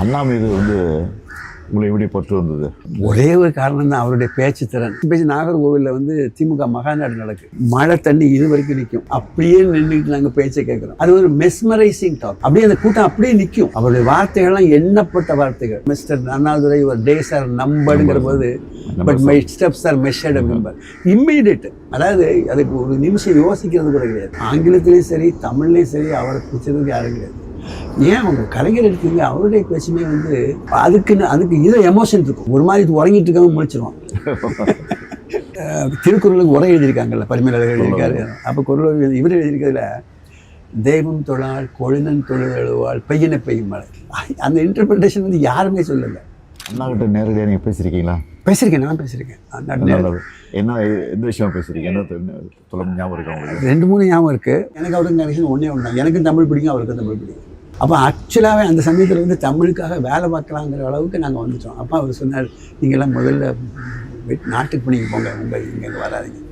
அண்ணா மீது வந்து உங்களை எப்படி பற்று வந்தது? ஒரே ஒரு காரணம் தான், அவருடைய பேச்சு திறன். பேச்சு நாகர்கோவிலில் வந்து திமுக மகாநாடு நடக்குது. மழை தண்ணி இது வரைக்கும் நிற்கும். அப்படியே நின்றுட்டு நாங்கள் பேச்சை கேட்குறோம். அது ஒரு மெஸ்மரைசிங் டாக். அப்படியே அந்த கூட்டம் அப்படியே நிற்கும். அவருடைய வார்த்தைகள்லாம் எண்ணப்பட்ட வார்த்தைகள். மிஸ்டர் அண்ணாதுரை ஒரு டேஸ் ஆர் நம்பர்ங்கிற போது, but my steps R measured member immediate. அதாவது அதுக்கு ஒரு நிமிஷம் யோசிக்கிறது கூட கிடையாது. ஆங்கிலத்திலையும் சரி தமிழ்லையும் சரி அவரை பிடிச்சதுக்கு யாரும் கிடையாது. ஏன் அவங்க கலைஞர் எடுத்தீங்க, அவருடைய பேச்சுமே வந்து அதுக்கு இதை எமோஷன் இருக்கும். ஒரு மாதிரி உறங்கிட்டு இருக்காங்க முடிச்சிருவான். திருக்குறளுக்கு உரை எழுதியிருக்காங்கல்ல, பரிமேலழகர் எழுதியிருக்காரு. அப்போ குரல் இவர் எழுதியிருக்கிறதுல தெய்வம் தொழால் கொழுநன் தொழில் எழுவாள் பெய்யின பெய்யும் மழை. அந்த இன்டர்பிரிட்டேஷன் வந்து யாருமே சொல்லலை. அண்ணா கிட்ட நேரடியாக நீங்கள் பேசியிருக்கீங்களா? பேசியிருக்கேன், நான் பேசியிருக்கேன். என்ன எந்த விஷயமா பேசுறீங்க? என்ன சொல்ல ஞாபகம் இருக்கு உங்களுக்கு? 2-3 ஞாபகம் இருக்குது. எனக்கு அவருக்கு கனெக்ஷன் ஒன்றே ஒன்று தான். எனக்கும் தமிழ் பிடிக்கும், அவருக்கும் தமிழ் பிடிக்கும். அப்போ ஆக்சுவலாகவே அந்த சமயத்தில் வந்து தமிழுக்காக வேலை பார்க்கலாங்கிற அளவுக்கு நாங்கள் வந்துட்டோம். அப்போ அவர் சொன்னார், நீங்கள்லாம் முதல்ல நாட்டுக்கு பண்ணிங்க போங்க, மும்பை இங்கே வராதிங்க.